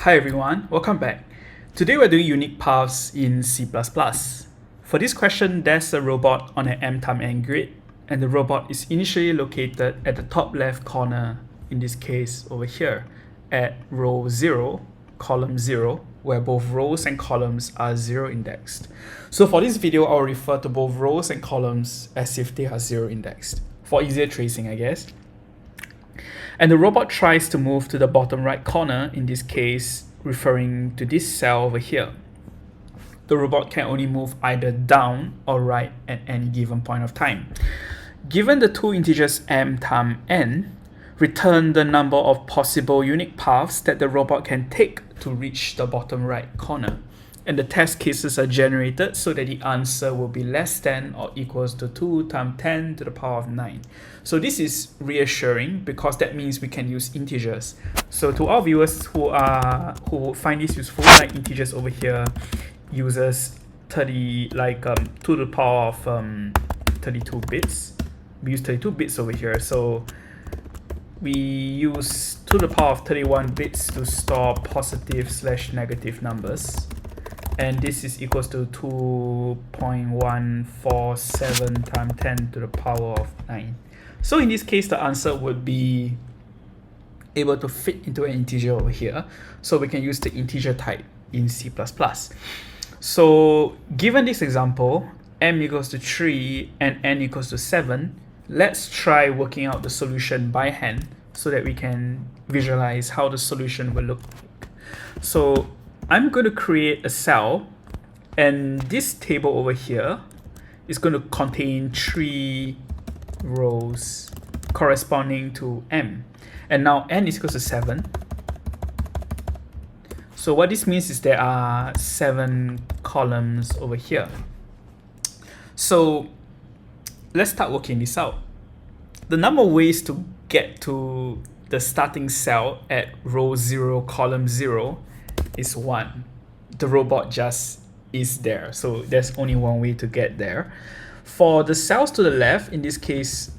Hi everyone, welcome back. Today we're doing unique paths in C++. For this question, there's a robot on an m×n grid, and the robot is initially located at the top left corner, in this case over here, at row 0, column 0, where both rows and columns are 0 indexed. So for this video, I'll refer to both rows and columns as if they are 0 indexed, for easier tracing, I guess. And the robot tries to move to the bottom right corner, in this case referring to this cell over here. The robot can only move either down or right at any given point of time. Given the two integers m times n, return the number of possible unique paths that the robot can take to reach the bottom right corner. And the test cases are generated so that the answer will be less than or equals to 2 times 10 to the power of 9. So this is reassuring because that means we can use integers. So to our viewers who find this useful, like integers over here uses 2 to the power of 32 bits. We use 32 bits over here. So we use 2 to the power of 31 bits to store positive/negative numbers. And this is equals to 2.147 times 10 to the power of 9. So in this case, the answer would be able to fit into an integer over here. So we can use the integer type in C++. So given this example, m equals to 3 and n equals to 7, let's try working out the solution by hand so that we can visualize how the solution will look like. So I'm going to create a cell, and this table over here is going to contain 3 rows corresponding to m. And now n is equal to 7. So what this means is there are 7 columns over here. So let's start working this out. The number of ways to get to the starting cell at row 0, column 0 is 1. The robot just is there, so there's only one way to get there. For the cells to the left, in this case,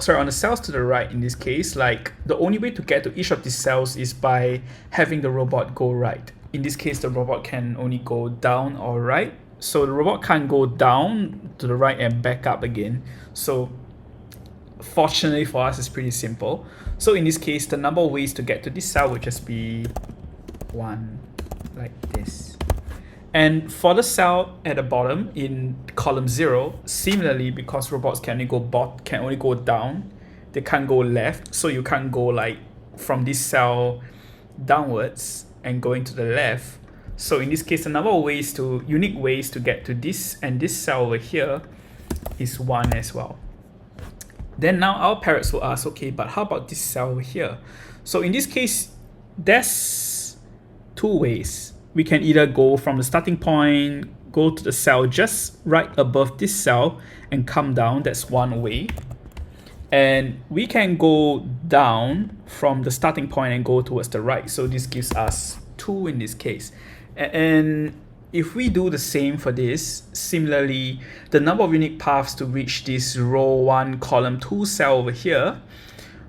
on the cells to the right, in this case, like the only way to get to each of these cells is by having the robot go right. In this case, the robot can only go down or right, so the robot can't go down to the right and back up again. So fortunately for us, it's pretty simple. So in this case, the number of ways to get to this cell would just be 1, like this. And for the cell at the bottom in column 0, similarly, because robots can only go down, they can't go left, so you can't go like from this cell downwards and going to the left. So in this case, the number of unique ways to get to this and this cell over here is 1 as well. Then now our parrots will ask, okay, but how about this cell over here? So in this case, there's 2 ways. We can either go from the starting point, go to the cell just right above this cell and come down. That's one way. And we can go down from the starting point and go towards the right. So this gives us 2 in this case. And if we do the same for this, similarly, the number of unique paths to reach this row 1, column 2 cell over here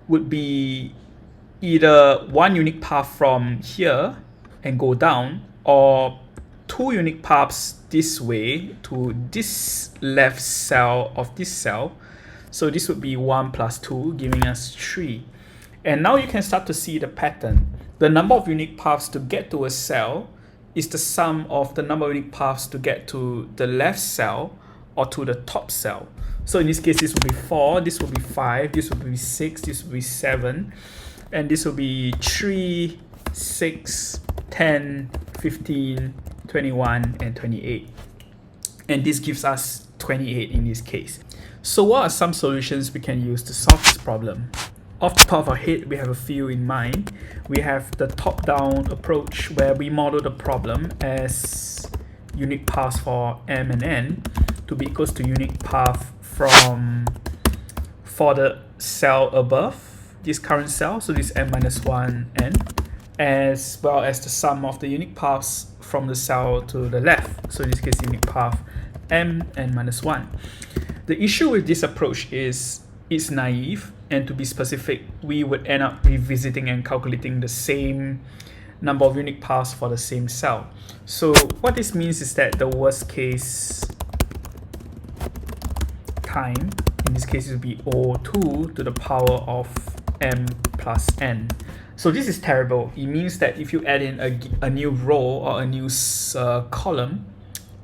would be either 1 unique path from here and go down, or 2 unique paths this way to this left cell of this cell. So this would be 1 plus 2, giving us 3. And now you can start to see the pattern. The number of unique paths to get to a cell is the sum of the number of unique paths to get to the left cell or to the top cell. So in this case, this will be 4, this will be 5, this will be 6, this will be 7, and this will be 3, 6, 10, 15, 21, and 28. And this gives us 28 in this case. So what are some solutions we can use to solve this problem? Off the top of our head, we have a few in mind. We have the top-down approach where we model the problem as unique paths for m and n to be equals to unique path for the cell above this current cell, so this m-1 n, as well as the sum of the unique paths from the cell to the left, so in this case unique path m and -1. The issue with this approach is it's naive, and to be specific, we would end up revisiting and calculating the same number of unique paths for the same cell. So what this means is that the worst case time, in this case it will be O2 to the power of m plus n. So this is terrible. It means that if you add in a new row or a new column,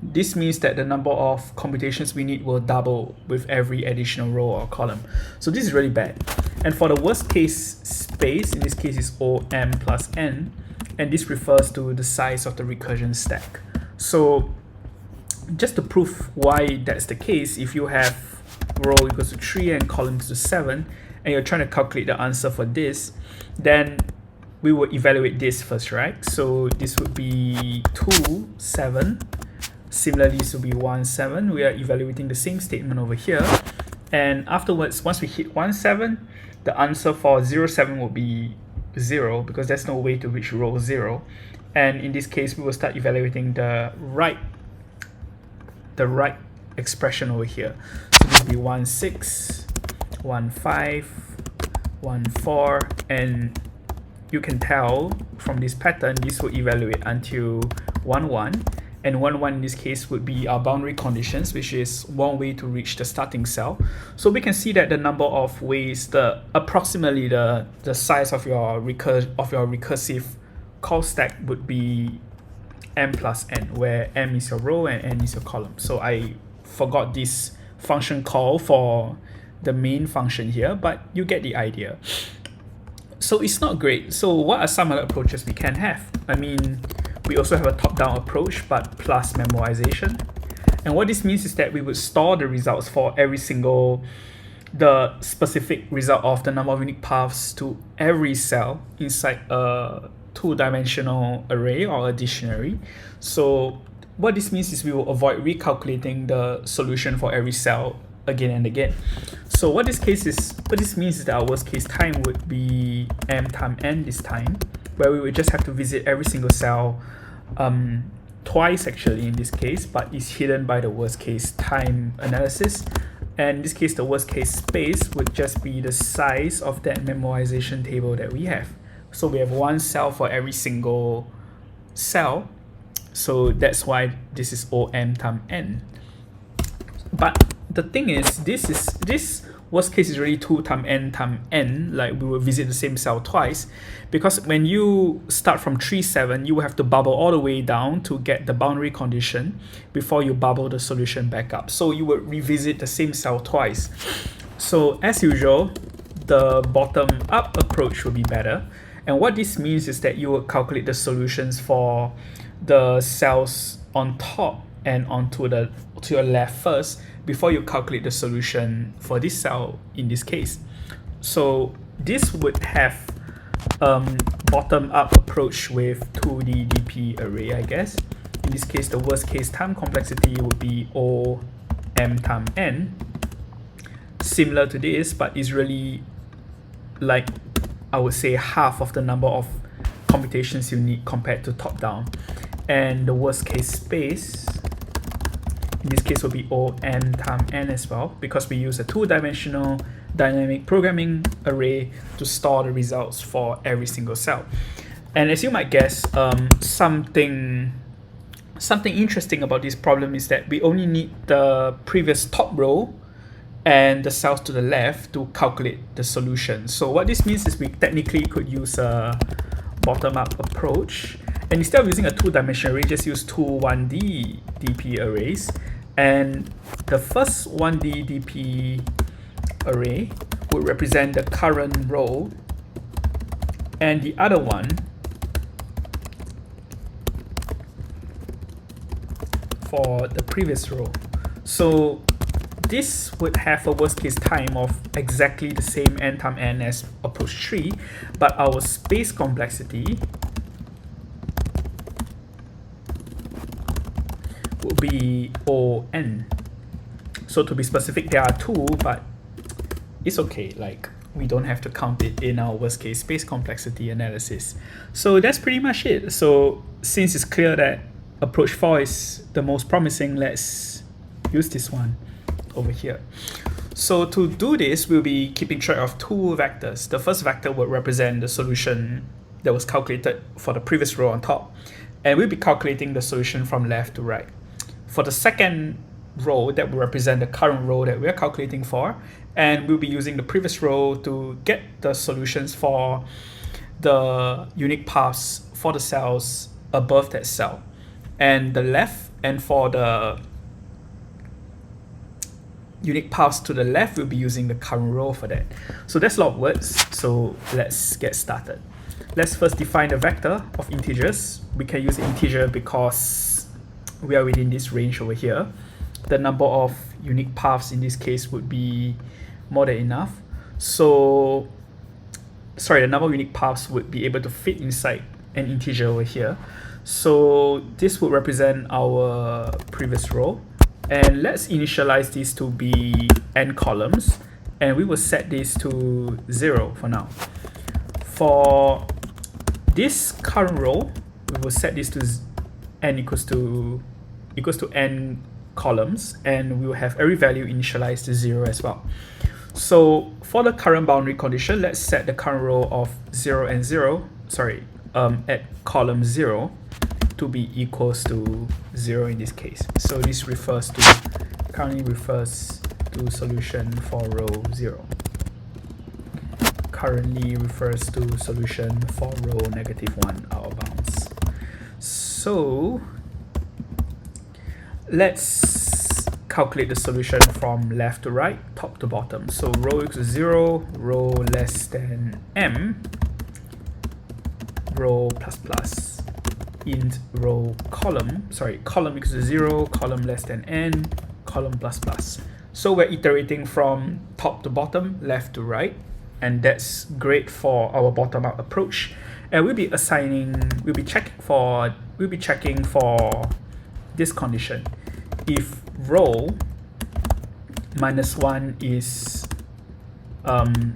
this means that the number of computations we need will double with every additional row or column. So this is really bad. And for the worst case space, in this case is Om plus n, and this refers to the size of the recursion stack. So just to prove why that's the case, if you have row equals to 3 and column equals to 7, and you're trying to calculate the answer for this, then we will evaluate this first, right? So this would be 2, 7. Similarly, this will be 1, 7. We are evaluating the same statement over here. And afterwards, once we hit 1, 7, the answer for 0, 7 will be 0 because there's no way to reach row 0. And in this case, we will start evaluating the right expression over here. So this will be 1, 6, 1, 5, 1, 4, and you can tell from this pattern, this will evaluate until 1, 1. And 1, 1 in this case would be our boundary conditions, which is one way to reach the starting cell. So we can see that the number of ways, approximately the size of your recursive call stack would be m plus n, where m is your row and n is your column. So I forgot this function call for the main function here, but you get the idea. So it's not great. So what are some other approaches we can have? I mean, we also have a top-down approach, but plus memorization. And what this means is that we would store the results for every single, the specific result of the number of unique paths to every cell inside a two-dimensional array or a dictionary. So what this means is we will avoid recalculating the solution for every cell again and again. So what this means is that our worst case time would be m times n this time, where we would just have to visit every single cell twice actually in this case, but it's hidden by the worst case time analysis. And in this case, the worst case space would just be the size of that memorization table that we have. So we have one cell for every single cell. So that's why this is Om times n. But the thing is, this worst case is really 2 times n, like we will visit the same cell twice, because when you start from 3, 7, you will have to bubble all the way down to get the boundary condition before you bubble the solution back up. So you would revisit the same cell twice. So as usual, the bottom-up approach will be better. And what this means is that you will calculate the solutions for the cells on top and to your left first before you calculate the solution for this cell in this case. So this would have bottom-up approach with 2D DP array, I guess. In this case, the worst case time complexity would be O m times n. Similar to this, but is really like, I would say, half of the number of computations you need compared to top-down. And the worst case space, in this case, will be O n times n as well, because we use a two-dimensional dynamic programming array to store the results for every single cell. And as you might guess, something interesting about this problem is that we only need the previous top row and the cells to the left to calculate the solution. So what this means is we technically could use a bottom-up approach, and instead of using a two-dimensional array, just use two 1D DP arrays. And the first 1D DP array would represent the current row, and the other one for the previous row. So this would have a worst case time of exactly the same n times n as approach 3, but our space complexity will be On. So to be specific, there are two, but it's okay, like we don't have to count it in our worst case space complexity analysis. So that's pretty much it. So since it's clear that approach 4 is the most promising, let's use this one over here. So to do this, we'll be keeping track of two vectors. The first vector would represent the solution that was calculated for the previous row on top. And we'll be calculating the solution from left to right. For the second row, that will represent the current row that we're calculating for, and we'll be using the previous row to get the solutions for the unique paths for the cells above that cell. And the left, and for the unique paths to the left, we'll be using the current row for that. So that's a lot of words, so let's get started. Let's first define a vector of integers. We can use integer because we are within this range over here. The number of unique paths in this case would be more than enough. So, sorry, the number of unique paths would be able to fit inside an integer over here. So this would represent our previous row. And let's initialize this to be n columns. And we will set this to 0 for now. For this current row, we will set this to n equals to n columns, and we will have every value initialized to 0 as well. So for the current boundary condition, let's set the current row of 0 and 0, at column 0 to be equals to 0 in this case. So this currently refers to solution for row 0. Currently refers to solution for row -1 out of bounds. So let's calculate the solution from left to right, top to bottom. So row equals 0, row less than m, row plus plus, int row column equals 0, column less than n, column plus plus. So we're iterating from top to bottom, left to right, and that's great for our bottom-up approach. And we'll be checking for this condition. If row -1 is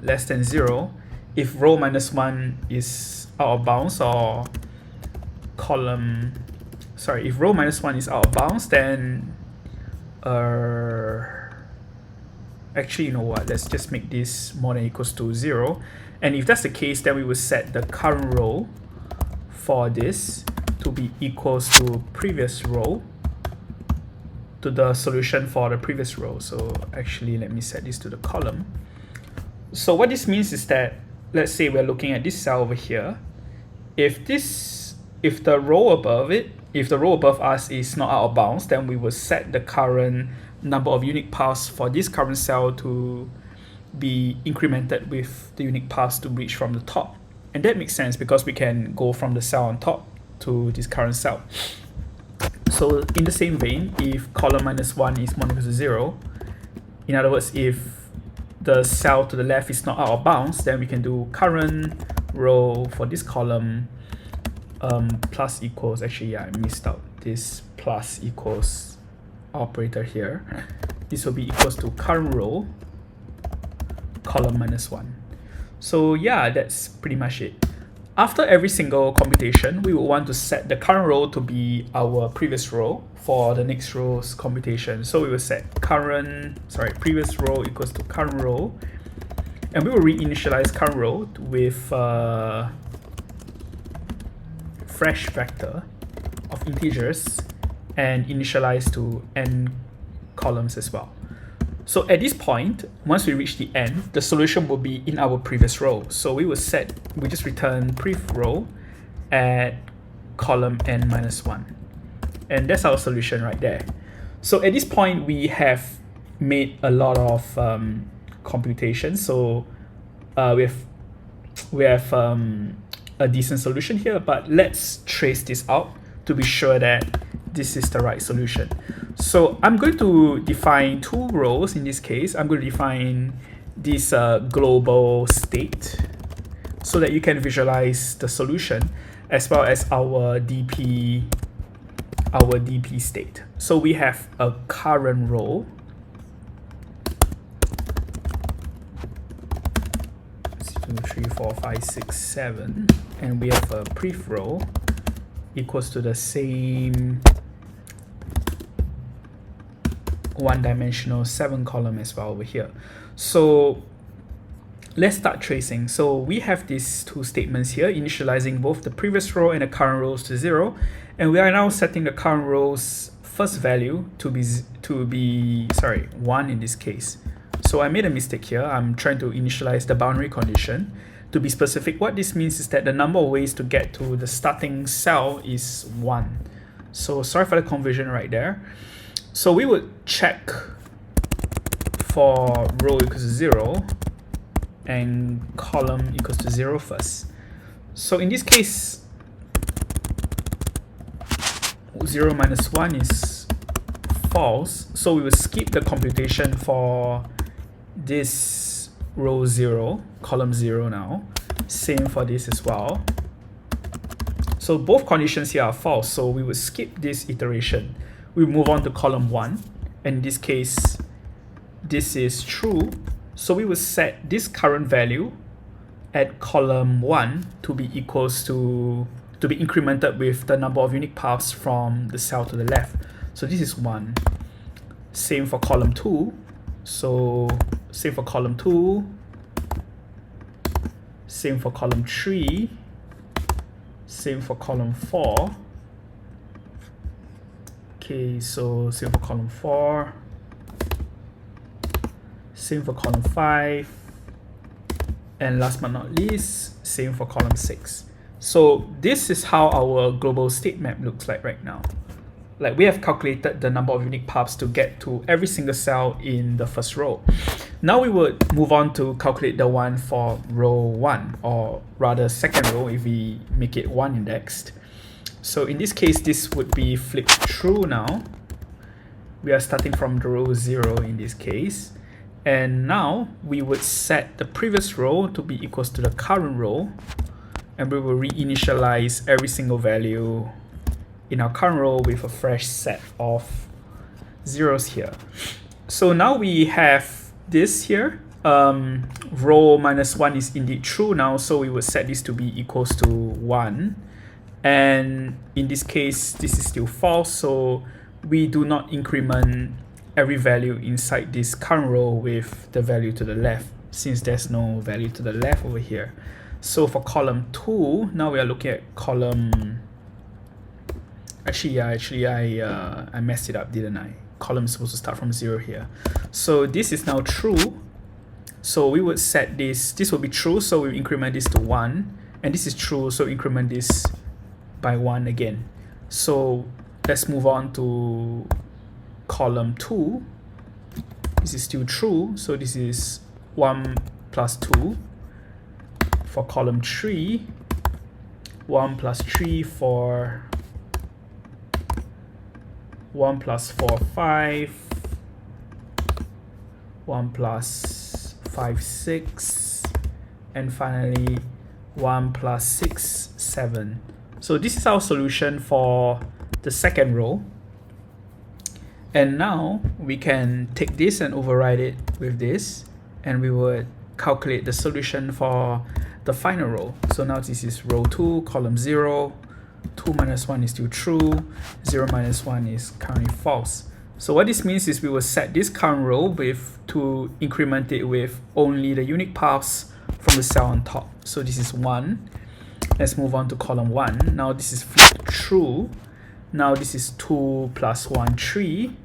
less than 0, if row -1 is out of bounds, or if row -1 is out of bounds, then actually, you know what, let's just make this more than equals to 0. And if that's the case, then we will set the current row for this to be equals to previous row, to the solution for the previous row. So actually, let me set this to the column. So what this means is that, let's say we're looking at this cell over here. If the row above us is not out of bounds, then we will set the current number of unique paths for this current cell to be incremented with the unique paths to reach from the top. And that makes sense because we can go from the cell on top to this current cell. So in the same vein, if column -1 is more than equal to 0, in other words, if the cell to the left is not out of bounds, then we can do current row for this column plus equals, actually, yeah, I missed out this plus equals operator here. This will be equals to current row column -1. So yeah, that's pretty much it. After every single computation, we will want to set the current row to be our previous row for the next row's computation. So we will set previous row equals to current row, and we will reinitialize current row with fresh vector of integers and initialize to n columns as well. So at this point, once we reach the end, the solution will be in our previous row. So we just return prev row at column n-1. And that's our solution right there. So at this point, we have made a lot of computations. So we have a decent solution here, but let's trace this out to be sure that this is the right solution. So I'm going to define two rows in this case. I'm going to define this global state so that you can visualize the solution, as well as our DP state. So we have a current row. 2, 3, 4, 5, 6, 7, and we have a prev row equals to the same one-dimensional 7 column as well over here. So let's start tracing. So we have these two statements here, initializing both the previous row and the current rows to 0. And we are now setting the current row's first value to be 1 in this case. So I made a mistake here. I'm trying to initialize the boundary condition. To be specific, what this means is that the number of ways to get to the starting cell is 1. So sorry for the conversion right there. So we would check for row equals to 0 and column equals to 0 first. So in this case, 0 minus 1 is false. So we will skip the computation for this row 0, column 0 now. Same for this as well. So both conditions here are false, so we will skip this iteration. We move on to column 1. In this case, this is true. So we will set this current value at column 1 to be equals to be incremented with the number of unique paths from the cell to the left. So this is 1. Same for column 2. So same for column 2. Same for column 3. Same for column 4. Okay, so same for column 4. Same for column 5. And last but not least, same for column 6. So this is how our global state map looks like right now. Like we have calculated the number of unique paths to get to every single cell in the first row. Now we would move on to calculate the one for row 1, or rather second row if we make it 1 indexed. So in this case, this would be flipped true now. We are starting from the row 0 in this case. And now we would set the previous row to be equals to the current row. And we will reinitialize every single value in our current row with a fresh set of zeros here. So now we have this here. Row minus 1 is indeed true now, so we would set this to be equals to 1. And in this case, this is still false, so we do not increment every value inside this current row with the value to the left, since there's no value to the left over here. So for column 2, now we are looking at column... Actually, I messed it up, didn't I? Column is supposed to start from 0 here. So this is now true. So we would set this will be true, so we increment this to 1. And this is true, so increment this by 1 again. So let's move on to column 2. This is still true, so this is 1 plus 2. For column 3, 1 plus 3 for 1 plus 4, 5, 1 plus 5, 6, and finally 1 plus 6, 7. So this is our solution for the second row. And now we can take this and override it with this, and we would calculate the solution for the final row. So now this is row 2, column 0. 2 minus 1 is still true. 0 minus 1 is currently false. So what this means is we will set this current row to increment it with only the unique paths from the cell on top. So this is 1. Let's move on to column 1. Now this is flipped true. Now this is 2 plus 1, 3.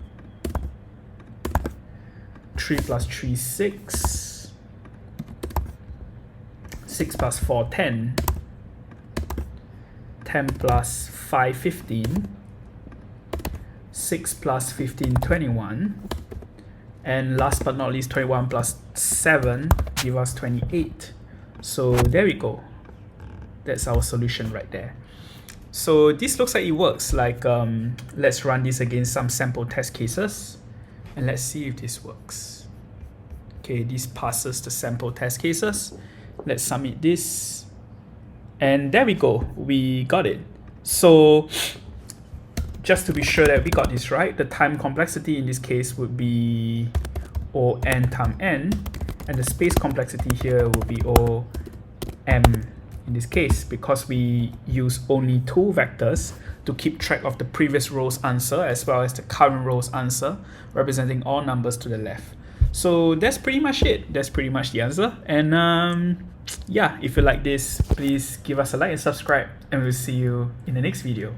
3 plus 3, 6. 6 plus 4, 10. 10 plus 5, 15. 6 plus 15, 21. And last but not least, 21 plus 7 give us 28. So there we go. That's our solution right there. So this looks like it works. Like let's run this against some sample test cases, and let's see if this works. Okay, this passes the sample test cases. Let's submit this, and there we go. We got it. So just to be sure that we got this right, the time complexity in this case would be O n times n, and the space complexity here will be O m in this case, because we use only 2 vectors to keep track of the previous row's answer as well as the current row's answer, representing all numbers to the left. So that's pretty much it. That's pretty much the answer. And yeah, if you like this, please give us a like and subscribe, and we'll see you in the next video.